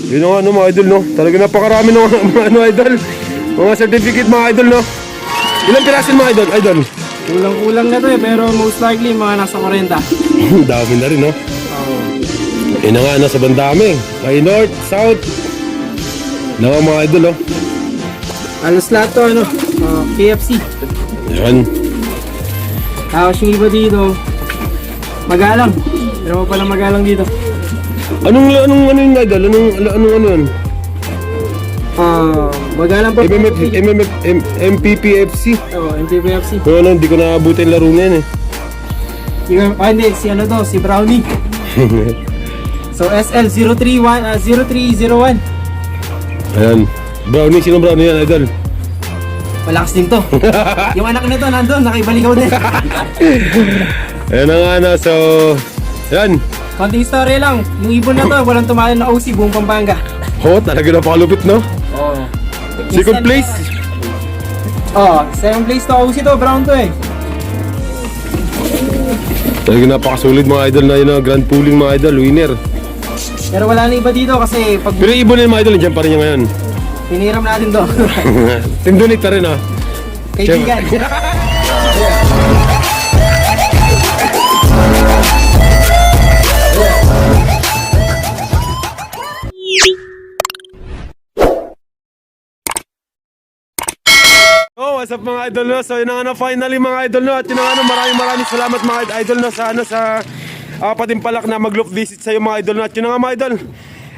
Yun ang ano mga idol, no? Talaga napakarami ng mga ano, idol. Mga certificate mga idol, no? Ilang pirasin mga idol? Idol? Kulang-kulang na to eh, pero most likely mga nasa 40. Dami na rin, no? Oo. Yun na nga, nasa bandami. May north, south. Nawa mga idol, no? Alos lahat to ano, KFC. Yan. Tapos yung iba dito, magalang. Pero pa lang magalang dito. Anong ano yung idol? Anong ano yun? Magalang pa. MPPFC. Oo, MPPFC. Kung ano, hindi ko naabuti yung laro na yan eh. Hindi, si ano to, si Brownie. So SL0301. Ayan. Brownie, sino Brownie yan, idol? Malakas din to. Yung anak nito nandun, nakibaligaw din. Ayan na nga na, so... Ayan. Konting story lang, yung ibon na to, walang tumalo na OC buong Pampanga. Oh, talaga napakalupit, no? Oo. Second place. Second place to OC to, brown to eh. Talaga napakasulit mga idol na yun, grand pooling mga idol, winner. Pero wala na iba dito kasi pag Pero yung ibon na yung mga idol, nandiyan pa rin niya ngayon. piniram natin to. Team donate pa rin, ah. Kaibigan. Oh, what's up mga idol, no? So yun na nga na, finally mga idol, no? At yun na nga na, maraming salamat mga idol, no? Sa ano, sa Patimpalak na mag-loop visit sa'yo mga idol, no? At yun na nga mga idol.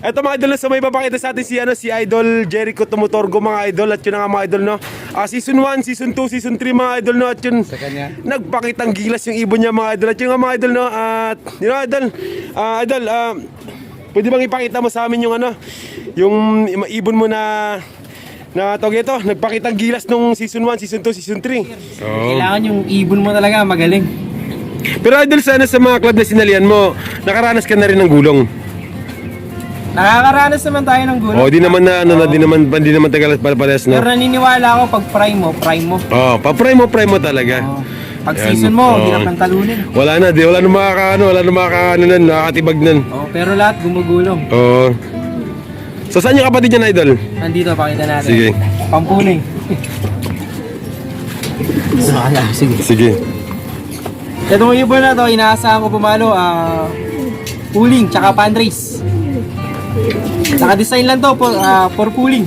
Eto mga idol, no? So may papakita sa atin si Idol Jericho Tumutorgo mga idol. At yun na nga mga idol, no? Season 1, Season 2, Season 3 mga idol, no? At yun, nagpakitang gilas yung ibon niya mga idol. At yun nga mga idol, no? At yun nga idol, pwede bang ipakita mo sa amin yung ano, yung ibon mo na tawag ito, nagpakitang gilas nung Season 1, Season 2, Season 3. Kailangan yung ibon mo talaga magaling. Pero idol, sana sa mga club na sinalihan mo, nakaranas ka na rin ng gulong. Nakakaranas naman tayo ng gulo. Oh, di naman na ano, di naman tagal parehas Pero na. naniniwala ako pag prime mo. Oh, pa-prime mo talaga. Pag Yan. season mo, hindi Oo. na pantalunin. Wala na makakaano nan, nakakatibag nan. Pero lahat gumugulong. Oh. So saan yung kapatid niya, idol? Nandito, pakita natin. Sige. Pampuling. Sige. Sige. Itong ibon na to, inaasahan ko pumalo, pooling, tsaka fundraise. Naka-design lang to for pooling.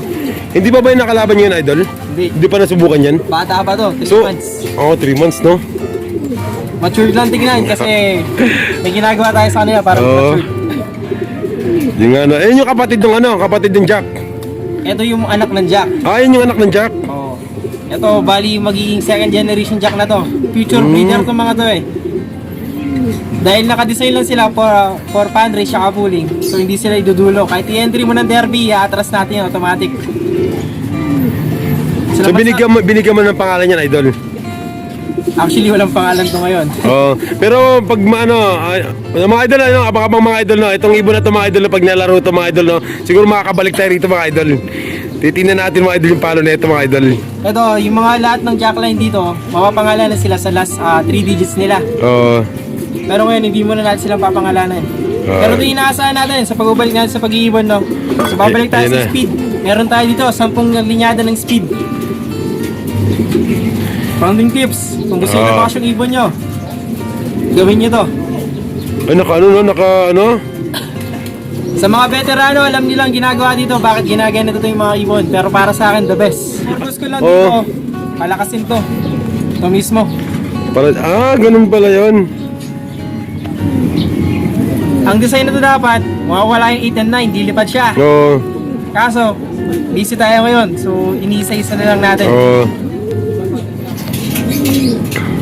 Hindi ba yung nakalaban niyo yun, idol? Hindi. Hindi pa nasubukan yan? Bata pa to, 3 So, months. 3 months, no? Mature lang tignan kasi may ginagawa tayo sa kanila para mature. Yung ano, ayun yung kapatid ng Jack. Ito yung anak ng Jack. Ayun yung anak ng Jack. Oh. Ito, bali magiging second generation Jack na to. Future breeder to mga to eh. Dahil naka-design lang sila for fundraise siya pooling. So hindi sila idudulo. Kahit i-entry mo ng derby, i-atras natin yung automatic. So binigyan mo ng pangalan niyan, idol. Actually, walang pangalan to ngayon. Oh, pero pag mga idol, abang mga idol, no, itong ibon na to mga idol, pag nalaro to mga idol, no, siguro makakabalik tayo rito mga idol. Titingnan natin mga idol yung palo na ito mga idol. Ito, yung mga lahat ng jackline dito, mapapangalan na sila sa last 3 digits nila. Oh. Pero ngayon, hindi mo na natin silang papangalanan. Pero ito yung inaasahan natin sa pagbabalik natin sa pag-iibon, no? So babalik tayo Ayun sa na. speed. Meron tayo dito, 10 linyada ng speed. Founding tips, kung gusto nyo na yung ibon nyo, gawin nyo to. Ay, naka. Sa mga veterano, alam nilang ginagawa dito, bakit ginaganito to yung mga ibon. Pero para sa akin, the best. Purpose ko lang dito, palakasin to. Ito mismo. Ganun pala yun. Ang design na to dapat, mawawala yung 8 and 9, dilipad siya. Oo. Kaso, busy tayo ngayon, so iniisa-isa na lang natin. Oo.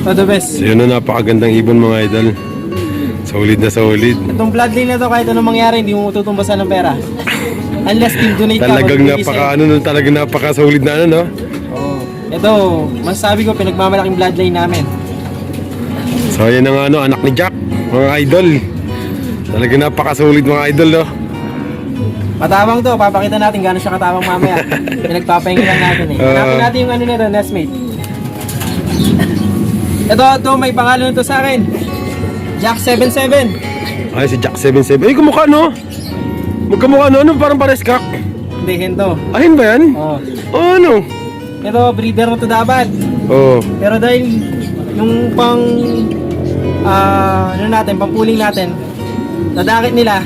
So the best. So yun na, napakagandang ibon mga idol. Solid na solid. Itong bloodline na to, kahit anong mangyari, hindi mo tutumbasan ng pera. Unless team donate ka. Talagang magbibigay sa'yo. napaka-solid na ano, no? Oo. Ito, masasabi ko, pinagmamalaking bloodline namin. So yan ang anak ni Jack, mga idol. Talagang napaka-solid mga idol, no? Matapang to, papakita natin gano'n siya katapang mamaya. Pinagpapahingi lang natin eh. Hanapin natin yung ano nito, nestmate. Ito, may pangalan nito sa akin. Jack 77. Ay, si Jack 77. Ay, kumukha, no? Magkamukha ano, parang pares kak. Hindi, hento. Ahin ba yan? Oo. Oh, ano? Ito, breeder na to dapat. Oo. Pero dahil yung ano natin, pampuling natin, nadakit nila.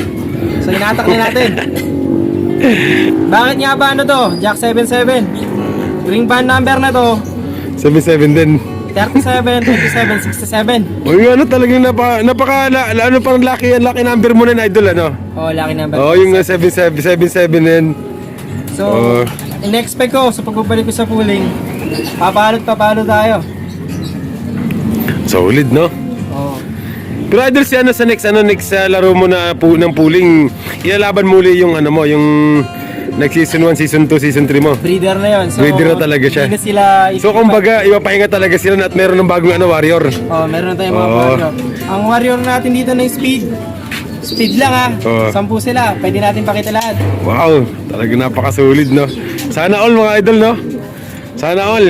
So inatak na natin. Bakit nga ba ano to? Jack 77. Ring band number na to, 77 din. 37, 27, 67. Uy, ano talagang ano parang lucky number mo na idol, ano? Oh, lucky number. Oo, yung 77 din. So, Oh. in-expect ko sa pagbabalik ko sa pooling, papalo tayo. Solid, no? Oh. Pero idol, si ano sa next laro mo na ng pooling, ilalaban muli yung ano mo, yung next season 1, season 2, season 3 mo. Breeder na yun. So, Breeder na talaga siya. Hindi na sila So kumbaga, ipapahinga talaga sila at meron ng bagong warrior. Oh, meron na tayong mga Oo. warrior. Ang warrior natin dito na speed. Speed lang ha. Oo. 10 sila. Pwede natin pakita lahat. Wow, talaga napakasolid, no? Sana all mga idol, no? Sana all.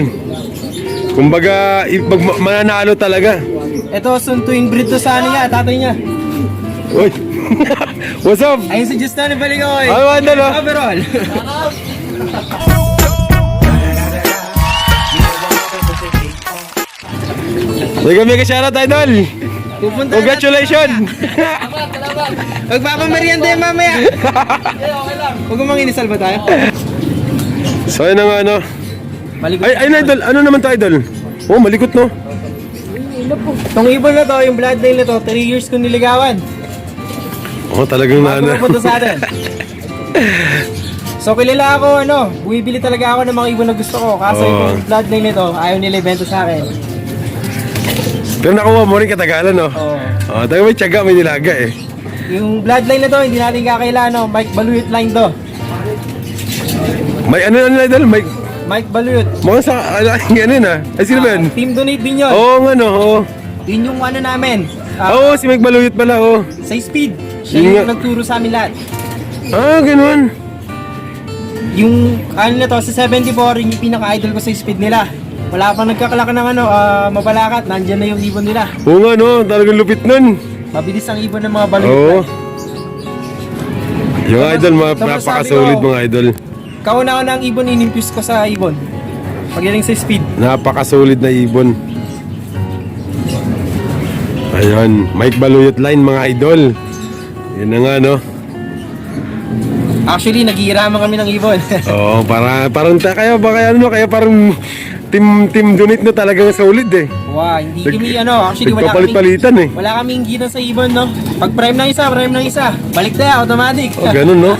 Kumbaga, mananalo talaga. Ito, sun to inbreed to sa ano niya, tatay niya. Uy! What's up? Ayun si Justin, ibalik ko eh. Ano, idol, no? Overall. Sige, mega shoutout, idol! Pupunta Congratulations! Magpapamerienda yan mamaya. Huwag mong inisal ba tayo? So, yun na nga, no? Malikot. Ay, idol, ano naman to, idol? Oh, malikot, no? Itong ibon na to, yung bloodline na to, 3 years ko niligawan. Oh, talagang Bago napunta sa atin. So kilala ako, bumibili talaga ako ng mga ibon na gusto ko. Kaso yung bloodline nito, ayaw nila ibenta sa akin. Pero nakuha mo rin katagalan, no? Oo. Oh, tayo may tiyaga, may nilaga, eh. Yung bloodline na to, hindi natin kakailan, Mike Baluyot line to. May ano, idol? May... Mike Baluyot. Mga sa... Ano yun, ah? Ay, sino ba yun? Team donate din yun. Oo, nga, no? Oo. Yun yung ano namin. Oo, si Mike Baluyot pala, oo. Sa speed. Siya Yun yung nga. nagturo sa amin lahat. Ah, ganun. Yung ano na to, sa 74, yung pinaka-idol ko sa speed nila. Wala pang nagkakalaka ng mabalakat. Nandyan na yung ibon nila. Oo nga, no? Talagang lupit nun. Mabilis ang ibon ng mga Baluyot. Oo. Yung idol, tapos napaka-solid sabi ko, mga idol. Kauna-una ang ibon, inimfuse ko sa ibon. Pagdating sa speed. Napaka-solid na ibon. Ayun, Mike Baluyot line mga idol. Yun na nga, no? Actually, nag-iiraman kami ng ibon. Oo, kaya parang team donate na talagang solid, eh. Wow, hindi kami actually Nagpapalit-palitan, eh. wala kaming ginan sa ibon, no? Pag prime ng isa, balik tayo, automatic. Oh, ganun, no?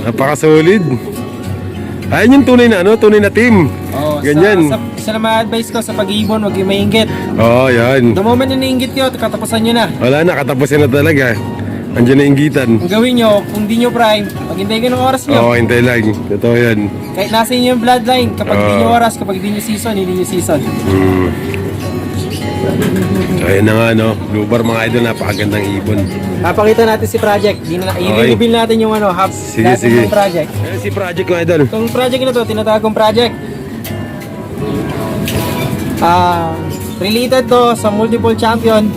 Napaka-solid. Ayun yung tunay na team. Oh, Ganyan. Isa na ma-advise ko sa pag-ibon, huwag yung mainggit. Oo, yan. The moment na nainggit nyo, katapusan nyo na. Wala na, katapusin na talaga. Andiyan na inggitan. Ang gawin nyo, kung di nyo prime, maghintay kayo ng oras nyo. Oo, hintay lang. Totoo yan. Kahit nasa inyo yung bloodline, kapag di nyo oras, kapag di nyo season, hindi nyo season. So, ayun na nga, no? Blue bar, mga idol, napakagandang ibon. Papakita natin si Project. I-reveal natin yung half Sige, natin sige. ng Project. Ayun si Project, mga idol. Itong project na to, tinatawag kong project. Related to sa multiple champion,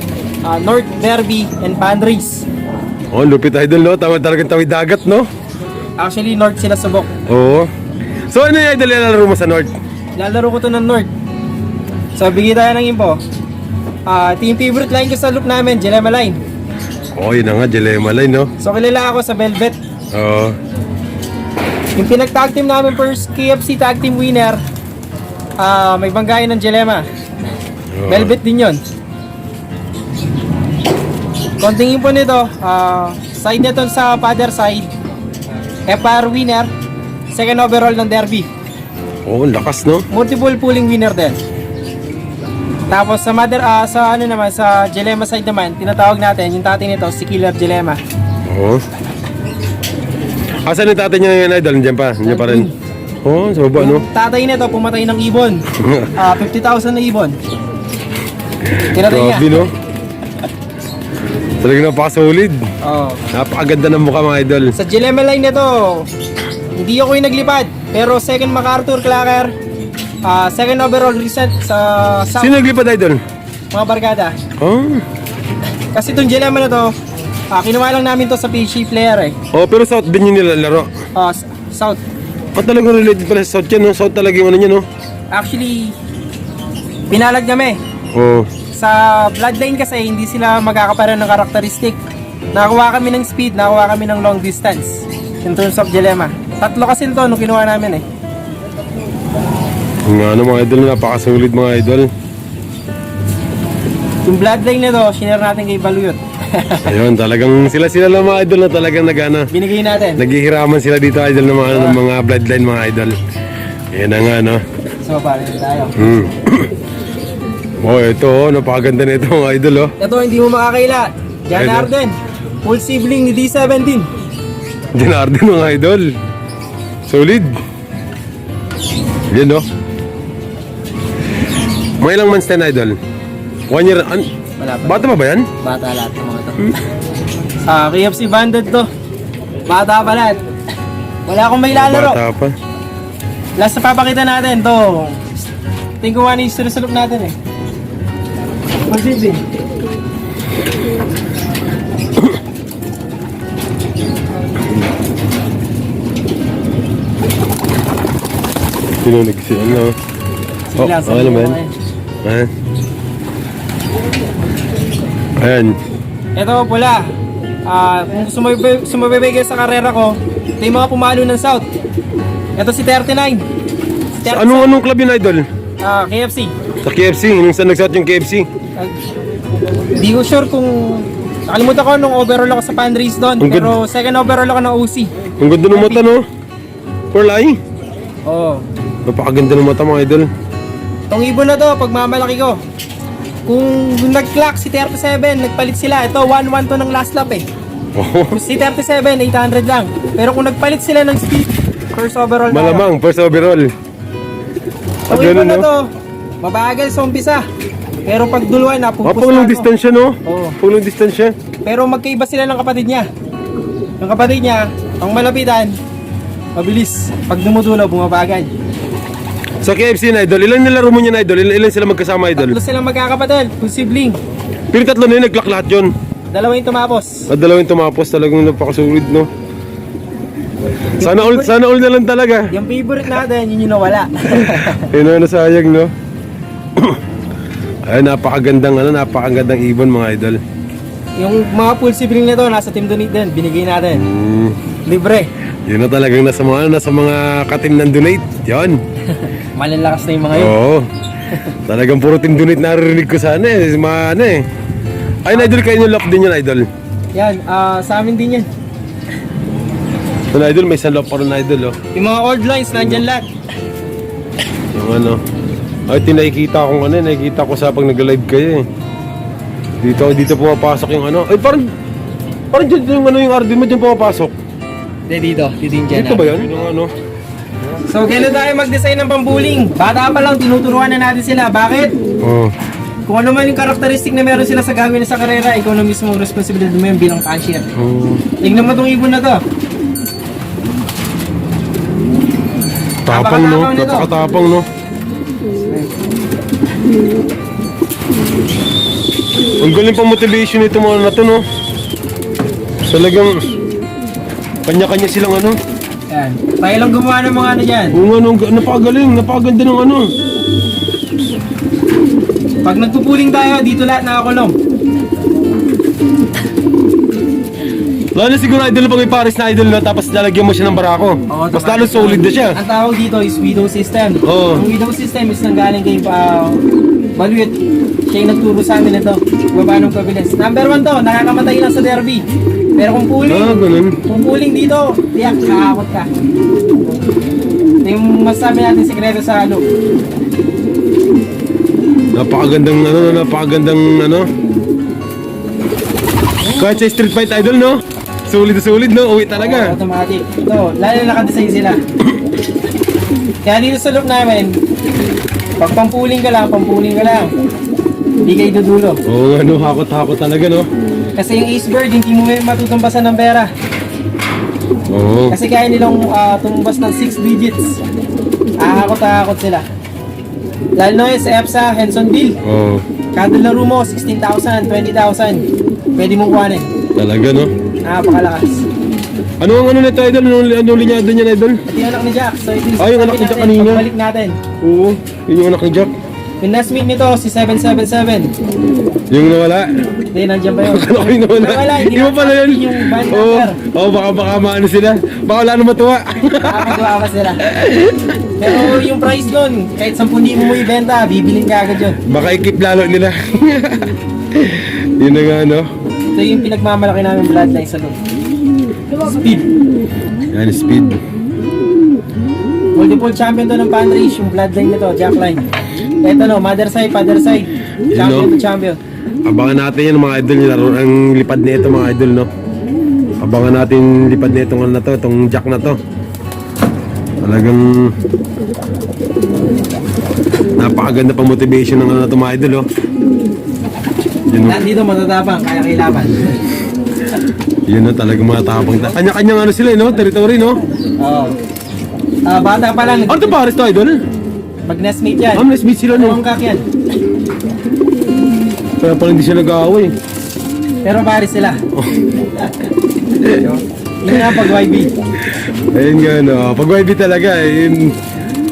North Derby and Pan Race. Oh, lupit idol, no? Talagang tawid dagat, no? Actually, North sila subok. Oo. So, ano yung idol ilalaro mo sa North? Lalaro ko to ng North. So, bigay tayo ng info. Team favorite line ko sa loop namin, Jelema Line. Oh, yun na nga, Jelema line, no? So, kilala ako sa Velvet. Oo. Yung pinag-tag team namin first KFC tag team winner, may banggayan ng Jelema. Velvet din yun. Konting info nito, side nito sa father side, FR winner, second overall ng Derby. Oh, lakas, no? Multiple pooling winner din. Tapos sa mother, sa ano naman, sa Jelema side naman, tinatawag natin, yung tatay nito, si Killer Jelema. Oo. Asan yung tatay niya ngayon, idol? Nandiyan pa? Nandiyan pa rin? Oo, sa baba, no? Yung tatay nito, pumatay ng ibon. 50,000 na ibon. Tinatay niya. Grabe, no? Talagang napaka-solid. Oh. Napakaganda ng mukha, mga idol. Sa Jelema line nito, hindi ako yung naglipad. Pero second MacArthur Clacker, second overall recent sa South, Sino naglipad, idol? mga barkada. Oh. Kasi itong Jelema na to, Kinuha lang namin to sa PC player eh. Oh, pero South din yung nilalaro. South. Talagang related pala sa South yan, no? South talaga yung ano niya, no? Actually, pinalag kami. Oh. Sa Bloodline kasi, hindi sila magkakaparan ng karakteristik. Nakakuha kami ng speed, nakakuha kami ng long distance. In terms of dilemma. 3 kasi ito nung kinuha namin eh. Yung ano mga idol, napakasulit mga idol. Yung Bloodline na to, shinare natin kay Baluyot. Ayun, talagang sila lang mga idol na talagang Binigay natin. naghihiraman sila dito idol ng mga, ng mga bloodline mga idol. Yan na nga, no? So, pare tayo. Oh, ito, oh, napakaganda na ito mga idol, oh. Ito, hindi mo makakaila. Jan Ayun. Arden. Full sibling ni D17. Dinarden mga idol. Solid. Yan, no? May ilang months na idol? 1 year, Wala pa. bata pa ba yan? Bata lahat ng mga to. KFC banded to. Bata pa lahat. Wala akong may lalaro. Bata pa. Last na papakita natin to. Tingin ko ano yung sinusulok natin eh. Posible. Sino nagsiyan, no? Sige lang, okay naman. Ha? Ayan. Ito pula. Kung sumabay kayo sa karera ko, ito yung mga pumalo ng South. Ito si 39. Si 37. Anong club yun, idol? KFC. Sa KFC, nung saan nagsuot yung KFC? Hindi ko sure kung... Nakalimutan ko nung overall ako sa fundraise doon. Ang Pero second overall ako ng OC. Ang ganda ng mata, no? Pearl eye. Oo. Napakaganda ng mata, mga idol. Itong ibon na to, pagmamalaki ko. Kung nag-clock si 37, nagpalit sila. Ito, 1-1 to ng last lap eh. Oh, Si 37, 800 lang. Pero kung nagpalit sila ng speed, first overall na. malamang, first overall. Itong Ganun, ibon na no? to, mabagal sa umpisa. Pero pag duluan na, Pag long distansya, no? Oo. Pag long distansya. Pero magkaiba sila ng kapatid niya. Yung kapatid niya, ang malapitan, mabilis. Pag dumudulo, bumabagal. Sa KFC na idol, ilan nilaro mo niya na idol? Ilan sila magkasama idol? Tatlo silang magkakapatid, full sibling. Pero tatlo na yun, nag-clock lahat yun. Dalawa yung tumapos. At dalawang tumapos, talagang napakasulit, no? Sana all na lang talaga. Yung favorite natin, yun yung nawala. Ayun na, nasayang, no? Ay, napakagandang ibon, mga idol. Yung mga full sibling nito, nasa Team Donate din, binigay natin. Libre. Yun na talagang nasa mga katim ng donate. Yun. Malalakas na yung mga yun. Oo. Talagang puro team donate naririnig ko sana eh. Ay, idol, kayo yung lock din yun, idol. Yan, sa amin din yan. Ito na, idol, may isang lock pa rin, idol, oh. Yung mga old lines, nandyan lahat. Yung ano. Ay, nakikita ko sa pag nag-live kayo eh. Dito pumapasok yung ano. Ay, parang dyan yung ano yung RD mo, dyan pumapasok. Dito yung dyan. Dito ba yan? Yung ano? So, gano'n tayo mag-design ng pambuling. Bata pa lang, tinuturuan na natin sila. Bakit? Oo. Kung ano man yung karakteristik na meron sila sa gagawin sa karera, ikaw na mismo ang responsibilidad mo yun bilang cashier. Tingnan mo tong ibon na to. Tapang, no? Napakatapang nito. Napakatapang, no? Ang galing pang motivation nito mga na to, no? Talagang kanya-kanya silang ano. Yan. Tayo lang gumawa ng mga ano dyan. Kung ano, napakagaling, napakaganda ng ano. Pag nagpupuling tayo, dito lahat nakakulong. Lalo siguro idol na pag may Paris na idol na tapos lalagyan mo siya ng barako. Mas lalo solid na siya. Ang tawag dito is widow system. Oo. Ang widow system is nanggaling kay Baluyot. Siya yung nagturo sa amin ito. Baba ng pabilis. Number 1 to, nakakamatay lang sa derby. Pero kung Ganun. puling dito, tiyak, kakakot ka. Ito yung masasabi natin sikreto sa loop. Napakagandang ano. Kahit sa street fight idol, no? Solid, no? Uwi talaga. Automatic. Ito, lalo na nakadesign sila. Kaya dito sa loop namin, pag pampuling ka lang. Hindi kayo dudulo. Oo nga, no? Hakot talaga, no? Kasi yung ace bird, hindi mo may matutumbasan ng pera. Oo. Kasi kaya nilang tumumbas ng 6 digits. Ahakot sila. Lalo na yun sa EPSA, Henson Bill. Oo. Kada laro mo, 16,000, 20,000. pwede mong kuhanin. Talaga, no? Napakalakas. Ano ang ano nito, idol? Anong linyado niya, idol? Ito yung anak ni Jack. So ito yung Ah, yung anak ni sasabihin Jack natin, kanina. pagbalik natin. Oo, yun yung anak ni Jack. Yung last meet nito, si 777. Yung nawala. Hindi, nandiyan ba yun? Ano ko yung nawala? Nawala, hindi Di mo pala yun? yung band Oo, number. baka maano sila. Baka wala nang matuwa. Nakakagawa ka sila. Pero yung price nun, kahit 10,000 mo ibenta, bibilin ka agad yun. Baka ikip lalo nila. Yun na nga, no? Ito yung pinagmamalaki namin bloodline sa loob. Speed. Yan, speed. Multiple champion to ng fan race, yung bloodline nito, Jackline. Ito no, mother side, father side. Champion Yun, no? to champion. Abangan natin yan mga idol, yung laro, ang lipad nito mga idol, no? Abangan natin lipad nito ano na to, itong Jack na to. Talagang napakaganda pang motivation ng ano na to mga idol, oh. Yun, no? Nandito matatapang, kaya kailaban. Yun, no? Talagang mga tapang. Kanya-kanyang ano sila, no? Territory, no? Oo. Bata pa lang, Ano to pares to, idol? pag nestmate yan. Let's meet sila, no? Anong kak yan? Kaya pala hindi sila nag-aaway. Pero pares sila. Yun nga pag YB. Ayun nga, no? Pag YB talaga, yun,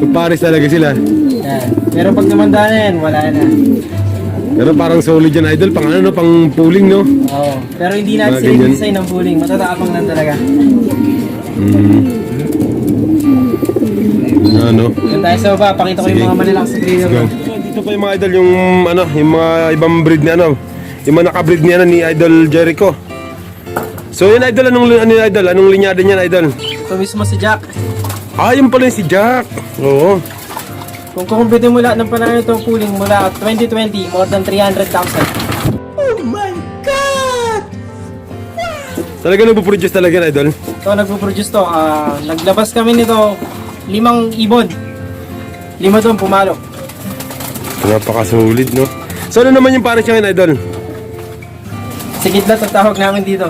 pares talaga sila. Yan. Pero pag namanda na yan, wala na. Pero parang solid yan, idol, pang ano, no? Pang pooling, no? Oo. Pero hindi natin Mga sila ganyan. design ng pooling. Matatapang lang talaga. Ano? Yun tayo sa baba, pakita ko yung Sige. mga manilang sa trainer. Go. Dito pa yung mga idol, yung ano, yung mga ibang breed ni ano, yung mga naka-breed ni ano ni Idol Jericho. So yun idol, anong linyada niyan idol? Ito mismo si Jack. Ah, yun pala yung si Jack. Oo. Kung kukumpitin mo lahat ng panahon itong pooling mula 2020, more than 300,000. Talaga nagpo-produce talaga na idol. Ito nagpo-produce to. Naglabas kami nito 5 ibon. 5 doon pumalo. Napakasulit, no? So ano naman yung pares niya ngayon, idol? Sigidlat ang tawag namin dito.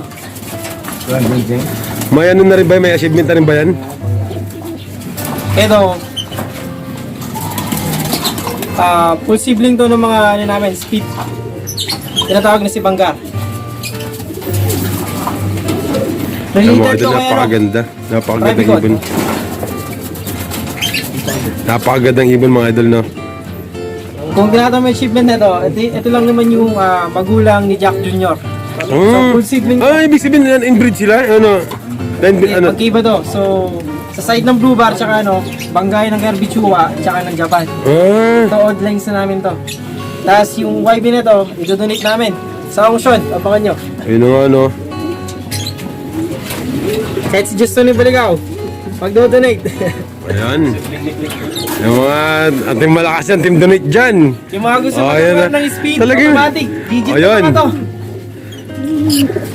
May ano na rin ba? May achievement na rin ba yan? Ito, full sibling to ng mga ano namin, speed. Tinatawag na si Banggar. Alam mo, Related idol, to kay ano, napakaganda. Napakagandang Private ibon. Napakagandang ibon mga idol, no? kung tinatawag mo yung achievement na ito lang naman yung magulang ni Jack Jr. So, full sibling. Ah, ibig sabihin, inbreed sila? Ano? Ano? Magkiba to. So, sa side ng Blue Bar, tsaka ano, Banggay ng Garbichua, tsaka ng Japan. Ah, Ito, odd lines na namin to. Tapos yung YB na to, idodonate namin sa auction. Abangan nyo. ayun na nga, no? Kahit si Justin Ibaligaw, mag-donate. Ayan. Yung mga ating malakas yan, team donate dyan. Yung mga gusto Oh, mag ayan na. ng speed, Talaga yun. automatic, digit Oh, yun. na to.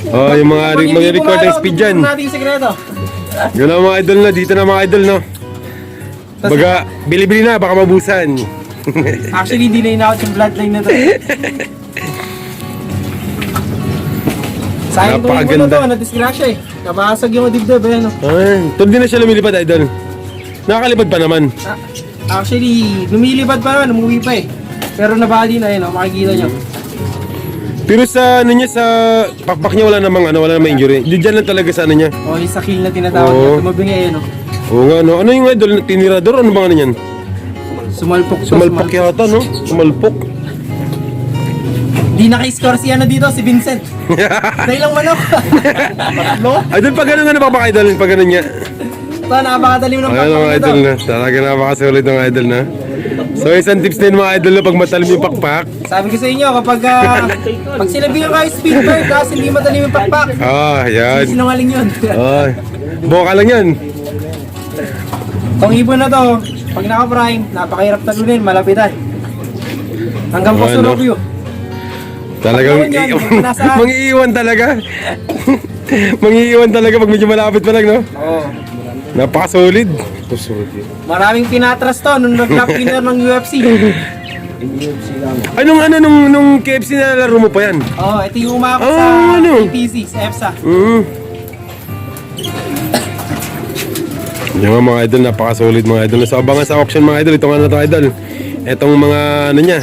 Oh, yung mga, Pag hindi mga record pumalo, ng speed dyan. tutunan natin yung sekreto. Yun ang mga idol na, dito na mga idol, no? Baga, bili-bili na, baka mabusan. Actually, hindi na inakot yung bloodline na to. Sayang itong ibon na Napakaganda. to, na-disgrasya eh. Nabasag yung dibdib, ayan o. Ah, tuloy din na siya lumilipad, idol. Nakakalipad pa naman. Actually, lumilipad pa naman, umuwi pa eh. Pero nabali na yun, makikita nyo. Pero sa ano niya, sa pakpak niya wala namang injury. Diyan lang talaga sa ano niya. O, yung sa kill na tinatawag Oo. na tumabingi eh, no? Oo nga, no? Ano yung idol? Tinirador? Ano ba ano yan? Sumalpok to, Sumalpok yata, no? Sumalpok. Di naka-score si ano dito, si Vincent. Dahil lang manok. No? Idol, pag ganun nga napakpak idol, pag ganun niya. Ito, napakatalim ng Ayan mga pakpak idol nito. na. Talaga napakasulit ng idol na. So isang tips din mga idol na pag matalim yung pakpak. Sabi ko sa inyo, kapag pag sinabihan kayo speed bird, tapos hindi matalim yung pakpak, Ah, yan. sinungaling yun. Ay, boka lang yan. Itong ibon na to, pag naka-prime, napakahirap talunin, malapitan. Hanggang po Ano? sa Rokyo. Talagang Pag yan, nasaan? mangiiwan talaga. Mangiiwan talaga pag medyo malapit pa lang, no? Oo. Napakasolid. Maraming pinatras to nung nag-top winner ng UFC. Anong nung KFC na laro mo pa yan? Oo, ito yung umako Ah, sa ano? APC, sa EFSA. Yung mga idol, napakasolid mga idol. So abangan sa auction mga idol. Ito nga na ito idol. Itong mga ano niya.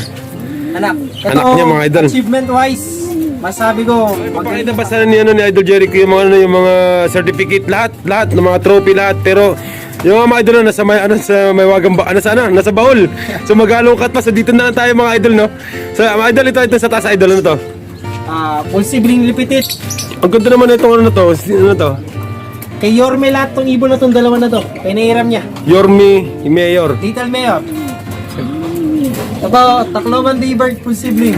Anak. Ito, Anak niya, mga idol. achievement wise, Masabi ko, Pakita ba sana ni, ano, ni Idol Jericho yung mga, ano, yung mga certificate, lahat ng mga trophy, lahat. Pero yung mga idol na nasa may, ano, sa may wagang ba, ano, sana, nasa baul. So mag-alungkat pa. So dito na lang tayo mga idol, no? So mga idol, ito sa taas idol, ano to? full sibling lipitit. Ang ganda naman itong ano to, ano to? Kay Yorme lahat tong ibon na tong dalawa na to. Kay nairam niya. Yormi Mayor. Little Mayor. Ito, Tacloban Daybird full sibling.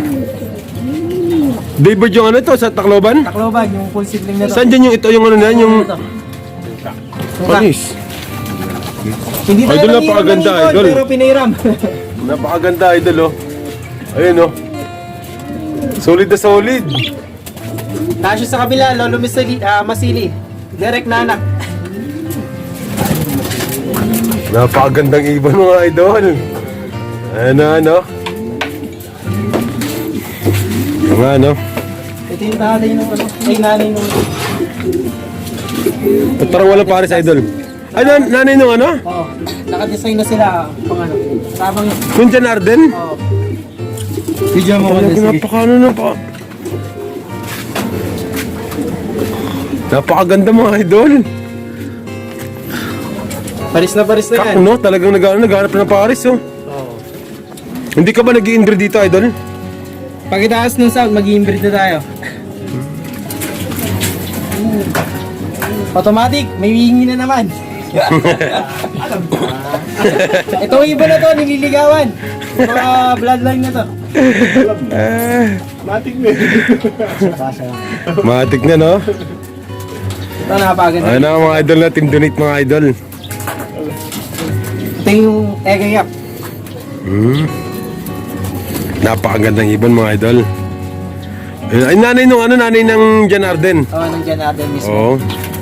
Daybird yung ano ito sa Tacloban? Tacloban, yung full sibling na to. Saan dyan yung ito, yung ano na yan, yung... Ito. Panis. Hindi tayo Idol, nang napakaganda, hiram ng idol. pero pinairam. Napakaganda idol, oh. Ayun, oh. Solid na solid. Kasyo sa kabila, Lolo Masili. Direct na anak. Napakagandang ibon mga idol. Ano? Mga ano? Ito yung tatay nung ano, ay nanay nung... At parang walang pares idol. Ay, nanay nung ano? Oo, nakadesign na sila pang ano. Sabang yun. Yung Jan Arden? Oo. Video mo Talaga sige. napakano na pa. Napakaganda mga idol. Paris na yan. Kak, no? Talagang naghanap na ng pares, oh. Oo. Hindi ka ba nag-i-inbreed dito idol? Pagkitaas ng sound, mag-i-inbreed na tayo. Automatic, may wingi na naman. Itong ibon na to, nililigawan. Mga bloodline na to. Matik na, no? Ito, napakaganda. Ayun na mga idol na, team donate mga idol. Ito yung egayap. Napakagandang ibon mga idol. Ay, nanay nung ano, nanay ng Jan Arden. Oo, nandiyan natin mismo. Oo.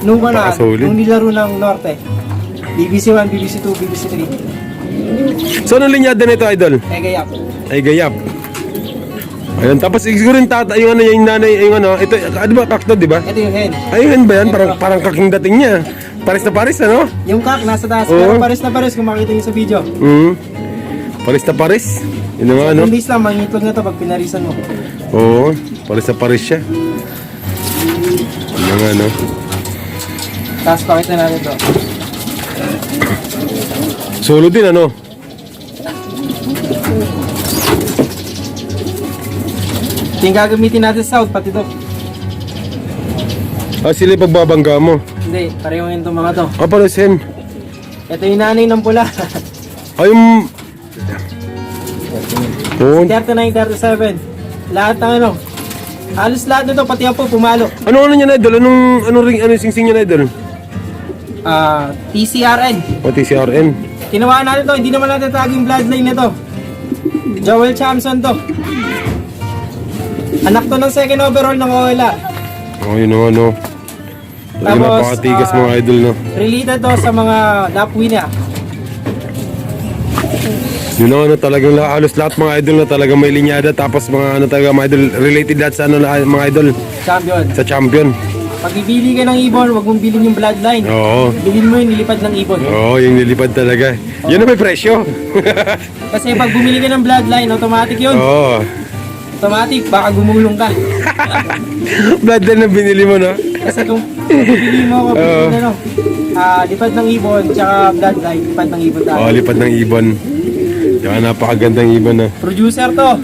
Nung ano, Napakasolid. nung nilaro ng Norte. BBC 1, BBC 2, BBC 3. So, anong linyada nito idol? Egayap. Ay, gayap. Ayun, tapos siguro yung tata, yung ano, yung nanay, yung ano, ito, ano ba, kakto, di ba? Ito yung hen. Ayun ba yan? Parang kaking dating niya. Paris na Paris, ano? Yung kak nasa taas, Oo. pero pares na pares kung makita niyo sa video. Paris na Paris. Yun nga, ano? Hindi lang, mangitlog na to pag pinarisan mo. Oo, Paris na Paris siya. Yun nga, ano? Tapos pakita natin to. Solo din, ano? Ito yung gagamitin natin sa south, pati to. Ah, sila yung pagbabangga mo. Hindi, pareho yun itong mga to. Ah, Paris yan. Ito yung nanay ng pula. Ay, yung... Oo. 39, 37. Lahat ng ano. Halos lahat nito, pati ako pumalo. Ano niya na idol? Anong ring, ano yung sing-sing niya na idol? TCRN. O, TCRN. Kinawaan natin to, hindi naman natin taging bloodline na to. Joel Chamson to. Anak to ng second overall ng OLA. Oh, yun o, ano. Talaga Tapos, napakatigas mga idol, no? Related to sa mga lap winner. Yun o, ano, talagang halos lahat mga idol na talagang may linyada. Tapos mga ano talaga, mga idol, related lahat sa ano, mga idol, Champion. sa champion. Pag ibili ka ng ibon, huwag mong bilhin yung bloodline. Oo. Bilhin mo yung nilipad ng ibon. Oo, yung nilipad talaga. Yun ang may presyo. Kasi pag bumili ka ng bloodline, automatic yun. Oo. Automatic, baka gumulong ka. Bloodline na binili mo, no? Kasi kung bibili mo ako, ano, lipad ng ibon, tsaka bloodline, lipad ng ibon tayo. Oo, lipad ng ibon. Yung napakagandang ibon, na. Producer to,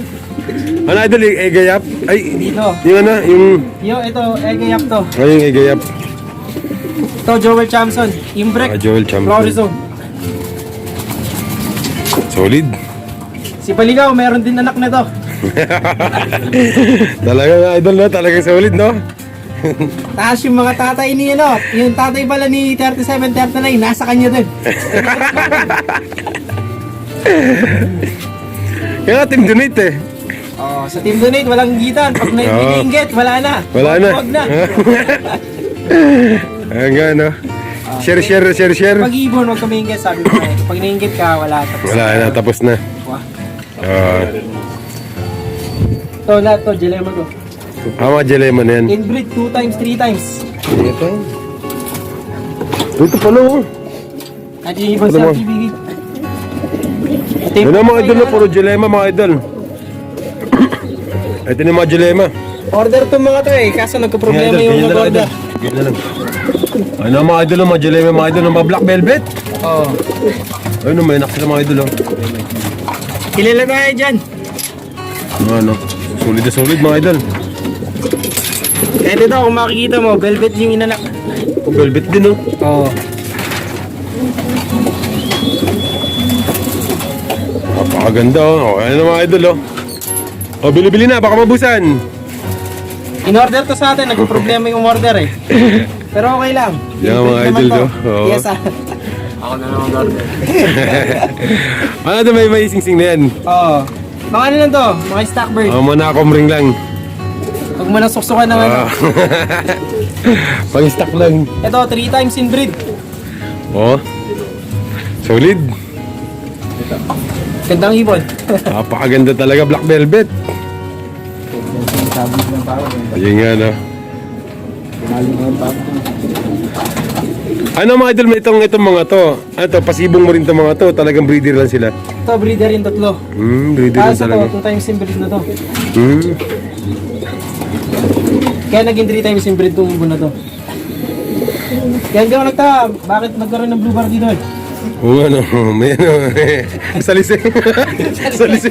Ano idol, yung egayap? Ay, dito. yung ano, yung... Ito, egayap to. Ano yung egayap? Ito, Joel Chamson. Imbrek. Joel Chamson. Florizone. Solid. Si Paligaw, meron din anak na to. Talaga idol, no? Talagang solid, no? Tapos yung mga tatay ni ano, yung tatay pala ni 37, 39, nasa kanya din. Kaya nga, team donate, eh. Oh, sa team donate, walang gitan. Pag naiingit, wala na. Wala na. Wag na. Hanggang, no? Share. Pag ibon, wag ka maingit, sabi ko na eh. Pag naingit ka, wala. Tapos Wala na, tapos na. Wah. Ah, Ito, lahat to, Jelema to. mga jelema na yan. Inbreed 2 times, 3 times. Ito pala, oh. At yung ibon Ano mo? sa PBB. Yan ang mga idol na puro jelema, mga idol. Ito na yung mga jelema. Order to mga to eh, kaso nagka-problema Idol, yung ganyan na lang, mag-order. idol. Ganyan na lang. Ano mga idol, mga jaleme mga idol, mga black velvet. Oo. Ayun, may anak sila mga idol. Oh. Kilala tayo dyan. Ano, solid na solid mga idol. Kahit ito, kung makikita mo, velvet yung inanak. Oh, velvet din oh. Oo. Napakaganda oh. Ano mga idol oh. Oh, bili-bili na, baka mabusan. In-order to sa atin, nagka-problema yung order eh. Pero okay lang. Yan, mga Naman idol, to. no? Oo. Yes ah. Ako na lang order. Ano ito, may sing-sing na yan. Oo. Mga ano lang to, mga stock bird. Oh, mga nakakomring lang. Huwag mo nang suksukan ng ano. Ah. Pang-stock lang. Ito, 3 times inbreed. Oh. Solid. Gandang ibon. Napakaganda talaga, black velvet. Ayun nga no. Ano mga idol, may itong mga to. Ano to, pasibong mo rin itong mga to. Talagang breeder lang sila. Ito, breeder yung tatlo. Breeder lang Kaso talaga. to, 2 times inbreed na to. Hmm. Kaya naging 3 times inbreed tong ibon na to. Kaya hindi ako nagtaka, bakit nagkaroon ng blue bar dito eh? Oo ano, may ano. Salisi. Salisi.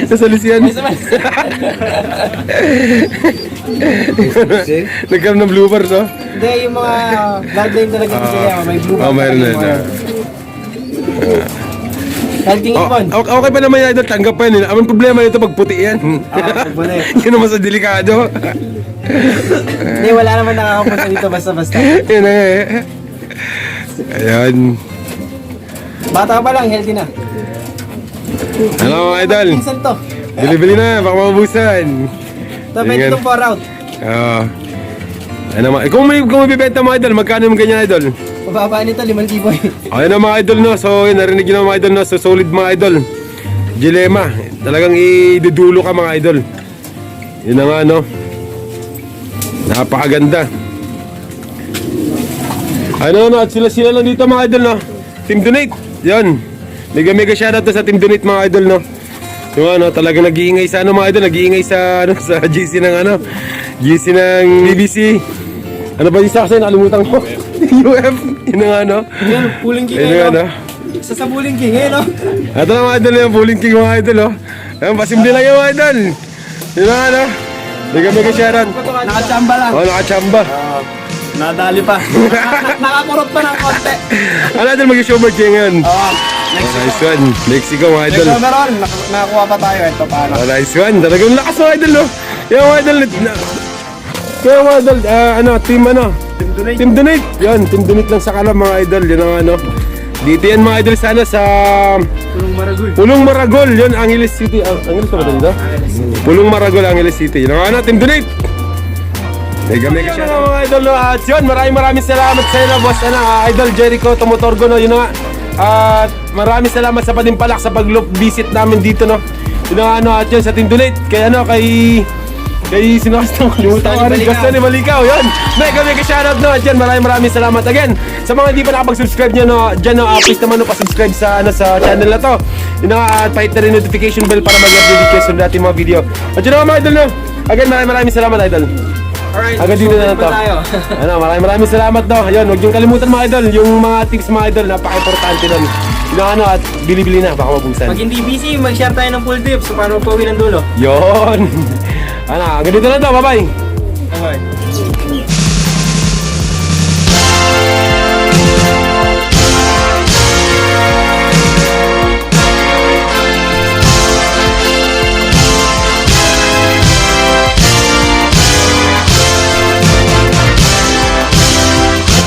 Salisi yan. May saman. Nagkaroon ng bloopers oh. Hindi, yung mga bloodline talaga kasi kaya may blue bar. Oh, mayroon na. talaga yung mga- Healthy Oh, ibon. okay pa naman yan, idol. Tanggap pa yan. Ang problema nito pag puti yan. Puti. Yun naman sa delikado. Hindi, wala naman nakakapunta dito basta-basta. Yan na eh. Ayan. Bata pa lang, healthy na. Ano mga idol? Minsan to. Bili-bili na, baka mabusan. Ito, pwede itong 4 out. Oo. Ano mga, kung may bibenta mga idol, magkano yung ganyan idol? Mababa nito, 5,000 eh. Ayun na mga idol no, so yun, narinig nyo na mga idol no, so solid mga idol. Dilema, talagang idudulo ka mga idol. Yun na nga no. Napakaganda. Ano no, at sila lang dito mga idol no. Team Donate, yun. Mega shoutout to sa Team Donate mga idol no. Yung ano, talagang nag-iingay sa ano mga idol, nag-iingay sa ano, sa GC ng ano, GC ng BBC. Ano ba yung sa kasi nakalimutan ko? UF, yun ang ano. Yan, Pulling King Yun eh, ang ano. no? Isa sa Pulling King eh, no? Ito na mga idol yung Pulling King mga idol oh. Ayun, pasimple lang yung mga idol. Yun ang ano. Mega shoutout. Nakachamba lang. Oh, nakachamba. Nadali pa. Nakakurot pa ng konti. Ano idol, mag-showboard kayo ngayon? Oo. Oh, nice one. Mexico mga idol. Next overall, nakakuha pa tayo. Ito paano. Oh, nice one. Talagang lakas mga idol no. Yung mga idol, kaya mga idol, ano, team ano? Team Donate. Yan, Team Donate lang sa kalam mga idol. Yun ang ano. Dito yan mga idol sana sa Pulong Maragul. Pulong Maragol. Yun, Angeles City. Angeles ba dito? Pulong Maragol, Angeles City. Yun ang ano, Team Donate. Mega siya mga idol no. At yun, maraming salamat sa inyo boss. Ano, Idol Jericho Tumotorgo no. Yun na nga. At maraming salamat sa patimpalak sa pag-loop visit namin dito no. Yun ang ano, at yun sa Team Donate. Kay ano, kay sino kasi itong kalimutan ko rin. Gusto ni Malikaw, yun. Mega shoutout no. At yan, maraming salamat again. Sa mga hindi pa nakapag-subscribe nyo no, dyan no, please naman no, pa-subscribe sa, ano, sa channel na to. Yun na, at pahit na rin notification bell para mag-update kayo sa dating mga video. At yun na mga idol no. Again, maraming salamat idol. Alright, Agad dito na to. tayo. Ano, maraming salamat no. Ayun, huwag niyong kalimutan mga idol, yung mga tips mga idol, napaka-importante nun. Yun ang ano, at bili-bili na, baka mabusan. Pag hindi busy, mag-share tayo ng full tips so paano magpauwi ng dulo. Yun. Ano, hanggang dito na to, bye-bye. Okay.